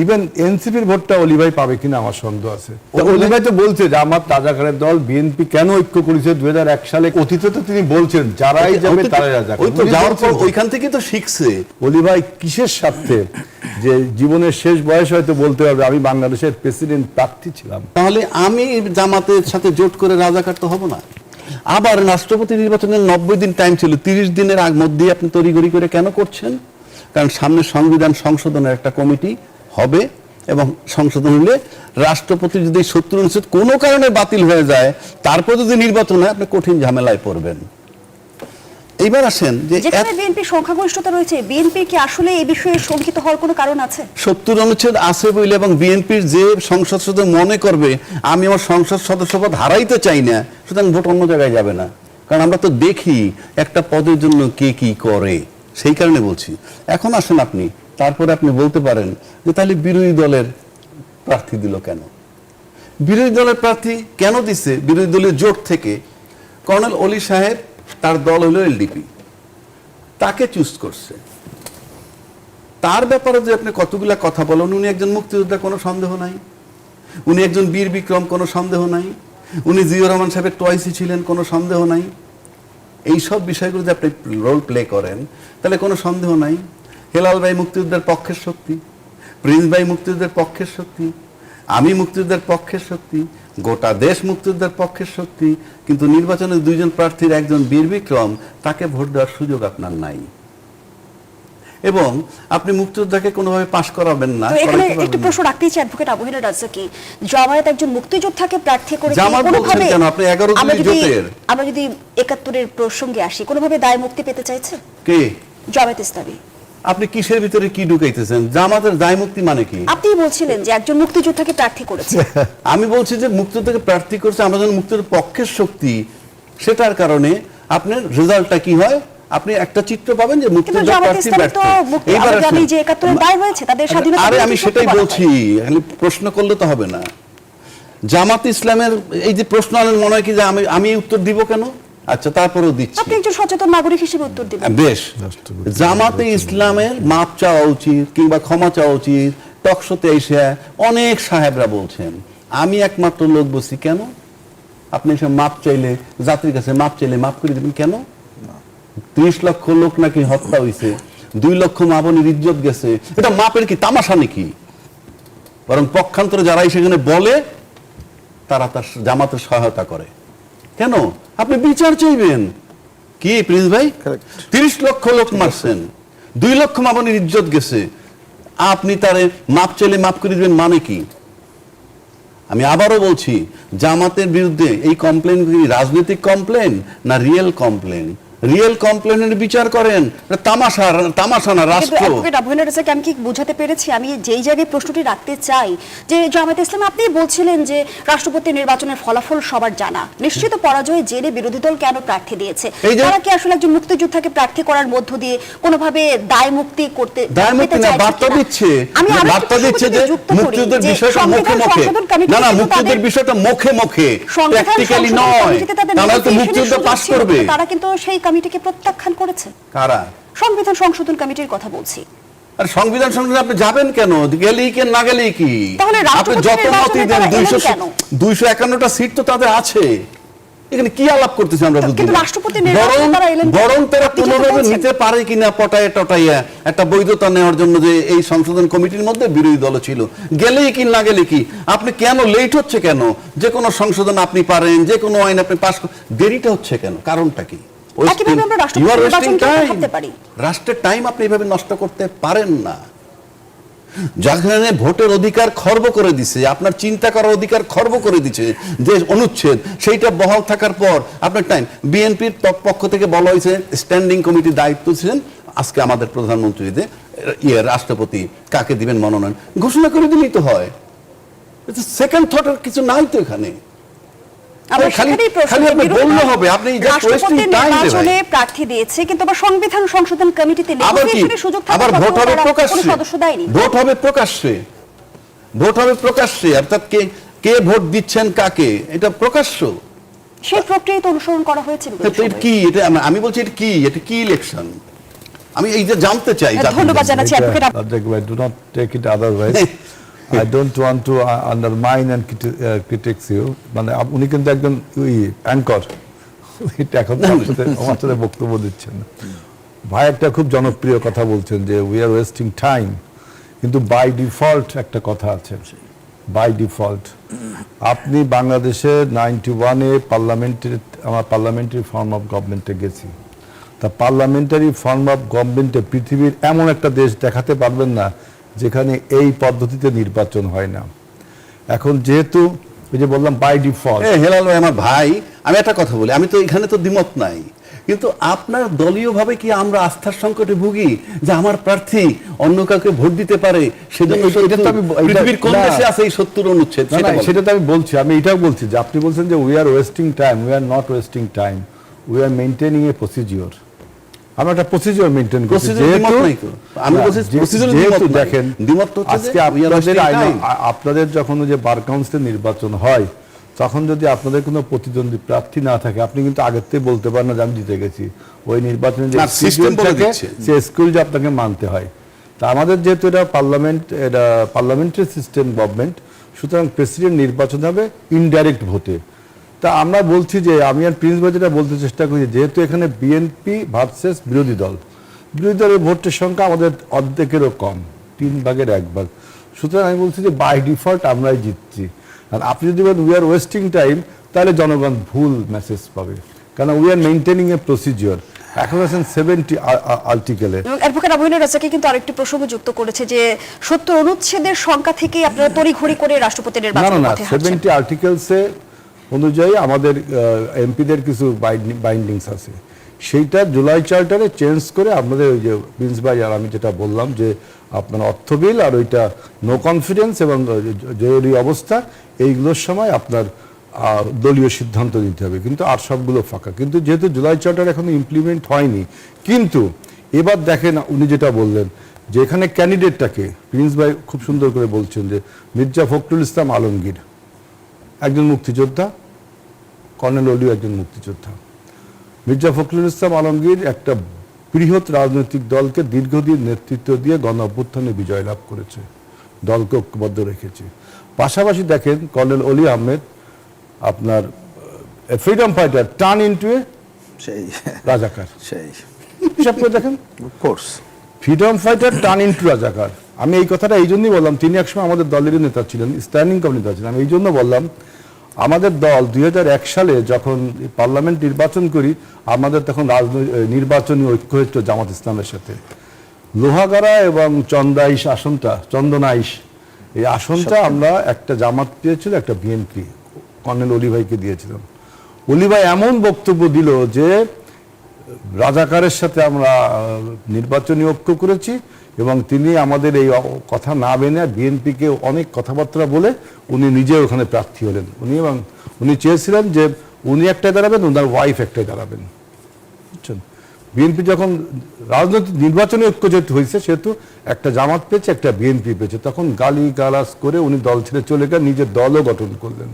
Even এনসিপির ভোটটা অলি ভাই পাবে কিনা আমার সন্দেহ আছে। অলি ভাই তো বলছে যে আমার রাজাকারের দল বিএনপি কেন ঐক্য করেছে 2001 সালে, অতীতে তো তিনি বলছেন যারাই যাবে তারাই রাজাকার। ওই তো যাওয়ার পর ওইখান থেকে তো শিখছে। অলি ভাই কিসের স্বার্থে যে জীবনের শেষ বয়স হয়তো বলতে হবে আমি বাংলাদেশের প্রেসিডেন্ট প্রার্থী ছিলাম, তাহলে আমি জামাতের সাথে জোট করে রাজাকার তো হব না। আবার রাষ্ট্রপতি নির্বাচনের 90 দিন টাইম ছিল, 30 দিনের মধ্যে আপনি তড়িঘড়ি করে কেন করছেন? কারণ সামনে সংবিধান সংশোধনের একটা কমিটি হবে এবং সংশোধন হলে রাষ্ট্রপতি যদি 70 অনুচ্ছেদ কোনো কারণে বাতিল হয়ে যায়, তারপর যদি নির্বাচন হয় আপনি কঠিন ঝামেলায় পড়বেন। এইবার আসেন যে যেখানে বিএনপি সংখ্যাগরিষ্ঠতা রয়েছে, বিএনপি কি আসলে এই বিষয়ে শঙ্কিত হওয়ার কোনো কারণ আছে? 70 অনুচ্ছেদ আছে বলে এবং বিএনপির যে সংসদ সদস্য মনে করবে আমি আমার সংসদ সদস্যপদ হারাইতে চাই না, সুতরাং ভোট অন্য জায়গায় যাবে না। কারণ আমরা তো দেখি একটা পদের জন্য কে কি করে, সেই কারণে বলছি। এখন আসেন আপনি, তারপরে আপনি বলতে পারেন যে তাহলে বিরোধী দলের প্রার্থী দিল কেন? বিরোধী দলের প্রার্থী কেন দিচ্ছে? বিরোধী দলের জোট থেকে কর্নেল অলি সাহেব, তার দল হলো এলডিপি, তাকে চুজ করছে। তার ব্যাপারে যে আপনি কতগুলা কথা বলেন, উনি একজন মুক্তিযোদ্ধা কোনো সন্দেহ নাই, উনি একজন বীর বিক্রম কোনো সন্দেহ নাই, উনি জিয়াউর রহমান সাহেবের টয়েসি ছিলেন কোনো সন্দেহ নাই। এই সব বিষয়গুলো যে আপনি রোল প্লে করেন তাহলে কোনো সন্দেহ নাই। হেলাল ভাই মুক্তিযোদ্ধার পক্ষের শক্তি, প্রিন্স ভাই মুক্তিযোদ্ধার পক্ষের শক্তি, আমি মুক্তিযোদ্ধার পক্ষের শক্তি, গোটা দেশ মুক্তিযোদ্ধার পক্ষের শক্তি, কিন্তু নির্বাচনে দুইজন প্রার্থীর একজন বীর বিক্রম, তাকে ভোট দেওয়ার সুযোগ আপনার নাই এবং আপনি মুক্তিযোদ্ধাকে কোনোভাবে পাশ করাবেন না। এখানে একটু প্রশ্ন রাখতেই চাই অ্যাডভোকেট আবু-হেনা রাজ্জাকি, জামায়াত একজন মুক্তিযোদ্ধাকে প্রার্থী করে জামাত বলছেন কেন? আপনি 11 দিনের জোটের, আমরা যদি 71-এর প্রসঙ্গে আসি, কোনোভাবে দায় মুক্তি পেতে চাইছে কে? জামায়াত ইসলামী। আপনি কিসের ভিতরে কি ঢুকাইতেছেন? জামাতের দায় মুক্তি মানে কি? আপনি বলছিলেন যে একজন মুক্তিযোদ্ধাকে প্রার্থী করেছে। আমি বলছি যে মুক্তিযোদ্ধাকে প্রার্থী করেছে, আমরা যখন মুক্তিযোদ্ধার পক্ষের শক্তি, সেটার কারণে আপনার রেজাল্টটা কি হয়? আপনি একটা চিত্র পাবেন যে মুক্তিযোদ্ধা প্রার্থী ব্যর্থ। এইবার আমি যে 71-এর দায় হয়েছে তাদের স্বাধীনতা, আরে আমি সেটাই বলছি, খালি প্রশ্ন করলে তো হবে না। জামাত ইসলামের এই যে প্রশ্ন আনেন, মনে হয় কি যে আমি উত্তর দিব কেন? আচ্ছা, তারপরেও দিচ্ছি। আপনি একজন সচেতন নাগরিক হিসেবে উত্তর দিবেন। বেশ, জামাতে ইসলামের মাপ চাওয়া উচিত কিংবা ক্ষমা চাওয়া উচিত। টকশোতে এসে অনেক সাহেবরা বলছেন, আমি একমাত্র লোক বলছি কেন? আপনি এসে মাপ চাইলে, জাতির কাছে মাপ চাইলে মাপ করে দেবেন কেন? 30 লক্ষ লোক নাকি হত্যা হয়েছে, 2 লক্ষ মা বোনের ইজ্জত গেছে, এটা মাপের কি তামাশা নাকি? বরং পক্ষান্তরে যারা সেখানে বলে তারা তার জামাতের সহায়তা করে। কেন? আপনি বিচার চাইবেন কি প্রিন্স ভাই? 30 লক্ষ লোক মারছেন, 2 লক্ষ মা বোনের ইজ্জত গেছে, আপনি তারে মাপ চাইলে মাপ করে দিবেন মানে কি? আমি আবারও বলছি, জামাতের বিরুদ্ধে এই কমপ্লেন কি রাজনৈতিক কমপ্লেন না রিয়েল কমপ্লেন? রিয়েল কমপ্লেনের বিচার করেন, তামাশা না রাষ্ট্র। অ্যাডভোকেট আবু-হেনা রাজ্জাকি, আমি কি বোঝাতে পেরেছি? আমি যেই জায়গায় প্রশ্নটি রাখতে চাই যে জামায়াত ইসলামী, আপনি বলছিলেন যে রাষ্ট্রপতি নির্বাচনের ফলাফল সবার জানা, নিশ্চিত পরাজয় জেনে বিরোধী দল কেন প্রার্থী দিয়েছে? তারা কি আসলে একজন মুক্তিযোদ্ধাকে প্রার্থী করার মধ্য দিয়ে কোনোভাবে দায় মুক্তি করতে বার্তা দিচ্ছে? বার্তা দিচ্ছে যে মুক্তিযুদ্ধের বিষয়টা মুখে মুখে, না না, মুক্তিযুদ্ধের বিষয়টা মুখে মুখে, প্র্যাকটিক্যালি নয়। তাহলে তো মুক্তিযুদ্ধ পাস করবে। তারা কিন্তু সেই কমিটিকে প্রত্যাখ্যান করেছে। কারা? সংবিধান সংশোধন কমিটির কথা বলছি। আর সংবিধান সংশোধন আপনি যাবেন কেন? গেলেই কি না গেলেই কি? আপনি যত মতই দেন, 251টা সিট তো তাদের আছে, এখানে কি আলাপ করতেছি আমরা বুঝি না। বরং তারা কোনোভাবে নিতে পারে কিনা পটায় টটাইয়া একটা বৈধতা নেওয়ার জন্য যে এই সংশোধন কমিটির মধ্যে বিরোধী দল ছিল, গেলেই কি না গেলে কি? আপনি কেন লেট হচ্ছে কেন? যে কোনো সংশোধন আপনি পারেন, যে কোনো আইন আপনি পাস, দেরিটা হচ্ছে কেন? কারণটা কি? রাষ্ট্রের টাইম আপনি এভাবে নষ্ট করতে পারেন না। যেখানে ভোটের অধিকার খর্ব করে দিছে, আপনার চিন্তা করার অধিকার খর্ব করে দিচ্ছে যে অনুচ্ছেদ, সেইটা বহাল থাকার পর আপনার টাইম। বিএনপির পক্ষ থেকে বলা হয়েছে স্ট্যান্ডিং কমিটির দায়িত্ব ছিলেন আজকে আমাদের প্রধানমন্ত্রী যে রাষ্ট্রপতি কাকে দিবেন মনোনয়ন ঘোষণা করে দিলেই তো হয়। সেকেন্ড থটের কিছু নাই তো এখানে। প্রার্থী দিয়েছে কিন্তু আবার সংবিধান সংশোধন কমিটিতে আবার ভোট হবে প্রকাশ্যে, ভোট হবে প্রকাশ্যে, ভোট হবে প্রকাশ্যে, অর্থাৎ কে ভোট দিচ্ছেন কাকে, এটা প্রকাশ্য। সেই প্রক্রিয়া তো অনুসরণ করা হয়েছে। কি এটা? আমি বলছি এটা কি? এটা কি ইলেকশন? আমি এই যে জানতে চাই ধন্যবাদ জানাচ্ছি advocate. Do not take it otherwise. I don't want to undermine and critics you. মানে উনি কিন্তু একজন অ্যাঙ্কর, এখন তো আমার সাথে বক্তব্য দিচ্ছেন না। ভাই একটা খুব জনপ্রিয় কথা বলছেন যে উই আর ওয়েস্টিং টাইম, কিন্তু বাই ডিফল্ট একটা কথা আছে, বাই ডিফল্ট। আপনি বাংলাদেশে 91-এ আমার পার্লামেন্টারি ফর্ম অফ গভর্নমেন্টে গেছি। তা পার্লামেন্টারি ফর্ম অফ গভর্নমেন্টে পৃথিবীর এমন একটা দেশ দেখাতে পারবেন না যেখানে এই পদ্ধতিতে নির্বাচন হয় না। এখন যেহেতু ওই যে বললাম বাই ডিফল্ট। হেলাল ভাই আমার ভাই, আমি একটা কথা বলি, আমি তো এখানে তো দ্বিমত নাই, কিন্তু আপনার দলীয়ভাবে কি আমরা আস্থার সংকটে ভুগি যে আমার প্রার্থী অন্য কাউকে ভোট দিতে পারে, সেজন্য পৃথিবীর কোন দেশে আছে এই 70 অনুচ্ছেদ? সেটা তো আমি বলছি, আমি এটাও বলছি যে আপনি বলছেন যে we are wasting time, we are not wasting time, we are maintaining A procedure. আমরা একটা প্রসিডিওর মেইনটেইন করছি। যেহেতু দেখেন আজকে আপনাদের যখন যে বার কাউন্সিল নির্বাচন হয়, তখন যদি আপনাদের কোনো প্রতিদ্বন্দ্বী প্রার্থী না থাকে, আপনি কিন্তু আগের থেকে বলতে পারেন না যে আমি জিতে গেছি। ওই নির্বাচনে যে সিস্টেম থাকে সেই স্কুল যে আপনাকে মানতে হয়। তা আমাদের যেহেতু এটা পার্লামেন্টারি সিস্টেম গভর্নমেন্ট, সুতরাং প্রেসিডেন্ট নির্বাচন হবে ইনডাইরেক্ট ভোটে। তা আমরা বলছি যে আমি আর প্রিন্স ভাই যেটা বলতে চেষ্টা করি, যেহেতু এখানে বিএনপি ভার্সেস বিরোধী দলের ভোটের সংখ্যা আমাদের অর্ধেকেরও কম, 3 ভাগের 1 ভাগ। সুতরাং আমি বলছি যে বাই ডিফল্ট আমরাই জিতছি। আর আপনি যদি বলেন উই আর ওয়েস্টিং টাইম, তাহলে জনগণ ভুল মেসেজ পাবে, কারণ we are maintaining A procedure. এখন আছেন 70 আর্টিকেলে। অ্যাডভোকেট আবুল রাজাকে কিন্তু আরেকটি প্রসঙ্গ যুক্ত করেছে যে 70 অনুচ্ছেদের সংখ্যা থেকে আপনারা তড়িঘড়ি করে রাষ্ট্রপতি নির্বাচনের পথে হাঁটছেন। 70 আর্টিকেলসে অনুযায়ী আমাদের এমপিদের কিছু বাইন্ডিংস আছে, সেইটা জুলাই চার্টারে চেঞ্জ করে আপনাদের ওই যে প্রিন্স ভাই আর আমি যেটা বললাম যে আপনার অর্থ বিল আর ওইটা নো কনফিডেন্স এবং জরুরি অবস্থা, এইগুলোর সময় আপনার দলীয় সিদ্ধান্ত নিতে হবে, কিন্তু আর সবগুলো ফাঁকা। কিন্তু যেহেতু জুলাই চার্টার এখনো ইমপ্লিমেন্ট হয়নি, কিন্তু এবার দেখেন উনি যেটা বললেন যে এখানে ক্যান্ডিডেটটাকে প্রিন্স ভাই খুব সুন্দর করে বলছেন যে মির্জা ফখরুল ইসলাম আলমগীর একজন মুক্তিযোদ্ধা, কর্নেল অলিও একজন মুক্তিযোদ্ধা। মির্জা ফখরুল ইসলাম আলমগীর একটা বৃহৎ রাজনৈতিক দলকে দীর্ঘদিন নেতৃত্ব দিয়ে গণ অভ্যুত্থানে বিজয় লাভ করেছে, দলকে ঐক্যবদ্ধ রেখেছে। পাশাপাশি দেখেন কর্নেল অলি আহমেদ আপনার freedom fighter turn into a রাজাকার, হিসাব করে দেখেন ফ্রিডম ফাইটার টার্ন ইনটু রাজাকার। আমি এই কথাটা এই জন্যই বললাম, তিনি একসময় আমাদের দলেরই নেতা ছিলেন, স্ট্যান্ডিং কমিটি নেতা ছিলেন। আমি এই জন্য বললাম আমাদের দল 2001 সালে যখন পার্লামেন্ট নির্বাচন করি, আমাদের তখন নির্বাচনী ঐক্য হয়েছিল জামাত ইসলামের সাথে। লোহাগাড়া এবং চন্দনাইশ এই আসনটা আমরা একটা জামাত দিয়েছিল, একটা বিএনপি কর্নেল অলি ভাইকে দিয়েছিলাম। অলি ভাই এমন বক্তব্য দিল যে রাজাকারের সাথে আমরা নির্বাচনী ঐক্য করেছি, এবং তিনি আমাদের এই কথা না মেনে বিএনপিকে অনেক কথাবার্তা বলে উনি নিজে ওখানে প্রার্থী হলেন। উনি চেয়েছিলেন যে উনি একটাই দাঁড়াবেন, ওনার ওয়াইফ একটাই দাঁড়াবেন, বুঝছেন। বিএনপি যখন রাজনৈতিক নির্বাচনী ঐক্য যেহেতু হয়েছে, সেহেতু একটা জামাত পেয়েছে, একটা বিএনপি পেয়েছে, তখন গালি গালাজ করে উনি দল ছেড়ে চলে গেলেন, নিজের দলও গঠন করলেন।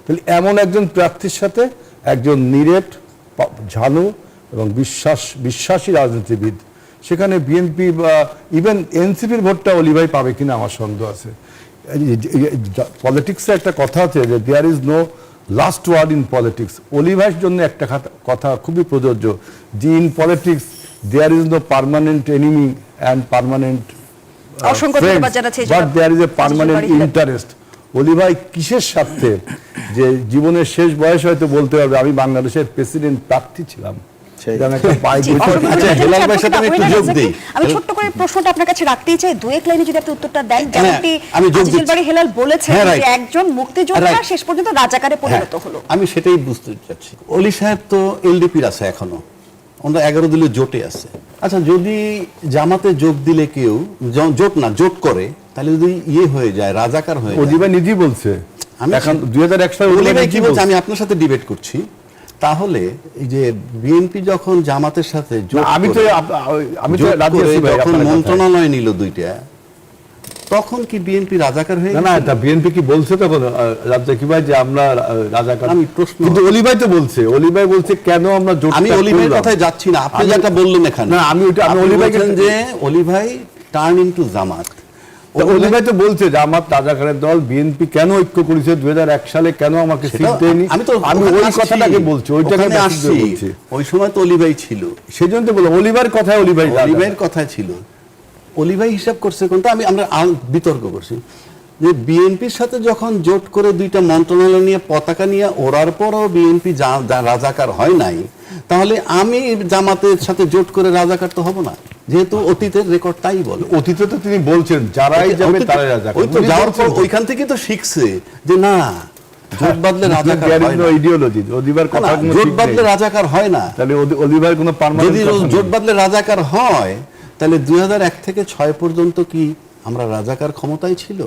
তাহলে এমন একজন প্রার্থীর সাথে একজন নিরেট ঝানু এবং বিশ্বাসী রাজনীতিবিদ, সেখানে বিএনপি বা ইভেন এনসিপির ভোটটা অলি ভাই পাবে কিনা আমার সন্দেহ আছে। পলিটিক্সে একটা কথা আছে যে there is no last word in politics. Oli ভাইয়ের জন্য একটা কথা খুবই প্রযোজ্য যে in politics there is no permanent enemy and permanent but there is a permanent interest. Oli ভাই কিসের স্বার্থে যে জীবনের শেষ বয়স হয়তো বলতে হবে আমি বাংলাদেশের প্রেসিডেন্ট প্রার্থী ছিলাম। আমি ছোট্ট করে প্রশ্নটা আপনার কাছে রাখতেই চাই, 2-1 লাইনে যদি আপনি উত্তরটা দেন। যেমনটি আজিজুল বারী হেলাল বলেছেন যে একজন মুক্তিযোদ্ধা শেষ পর্যন্ত রাজাকারে পরিণত হলো। আমি সেটাই বুঝতে চাচ্ছি। অলি সাহেব তো এলডিপির আছে, এখনো ওনারা 11 দলীয় জোটে আছে। আচ্ছা, যদি জামাতে যোগ দিলে কেউ জোট করে, তাহলে যদি হয়ে যায়, রাজাকার হয়ে যায়। অলি ভাই নিজেই বলছে, এখন 2001 সালে অলি ভাই কি বলছে, আমি আপনার সাথে ডিবেট করছি। তাহলে এই যে বিএনপি যখন জামাতের সাথে আমি তো মন্ত্রণালয় নিল 2টা, তখন কি বিএনপি রাজাকার হয়ে না গেছে? না, এটা বিএনপি কি বলছে তখন রাজ্জাকি ভাই যে আমরা রাজাকার? আমি প্রশ্ন- কিন্তু অলি ভাই তো বলছে, অলি ভাই বলছে কেন আমরা জোট আমি অলি ভাইয়ের কথায় যাচ্ছি না, আপনি যেটা বললেন এখানে। না, আমি আপনি অলি ভাইকে বলছেন যে অলি ভাই টার্ন ইনটু জামাত। অলি ভাই তো বলছে যে আমার রাজাকারের দল, বিএনপি কেন ঐক্য করেছে 2001 সালে, কেন আমাকে সিট সেটা- দেয়নি, আমি তো আমি ওখানে ওই আসছি, কথাটাকে বলছি, ওইটাকে ওখানে message আসছি। দিয়ে বলছি। ওই সময় তো অলি ভাই ছিল, সেই জন্য তো বললাম অলি ভাইয়ের কথায় অলি ভাই অলি ভাইয়ের কথাই ছিল। অলি ভাই হিসাব করছে কোনটা, আমরা বিতর্ক করছি যে বিএনপির সাথে যখন জোট করে দুইটা মন্ত্রণালয় নিয়ে পতাকা নিয়ে ওড়ার পরও বিএনপি রাজাকার হয় নাই, তাহলে আমি জামাতের সাথে জোট করে রাজাকার তো হব না, যেহেতু অতীতের রেকর্ড তাই বলে। অতীতে তো তিনি বলছেন যারাই যাবে তারাই রাজাকার। ওই তো যাওয়ার পর ওইখান থেকে তো শিখছে যে না, জোট বাদলে রাজাকার হয় না। আইডিওলজি অলিভার কথা না, জোট বাদলে রাজাকার হয় না। তাহলে অলিভার কোনো যদি পার্মানেন্ট জোট বাদলে রাজাকার হয়, তাহলে 2001 থেকে 2006 পর্যন্ত কি আমরা রাজাকার ক্ষমতায় ছিল?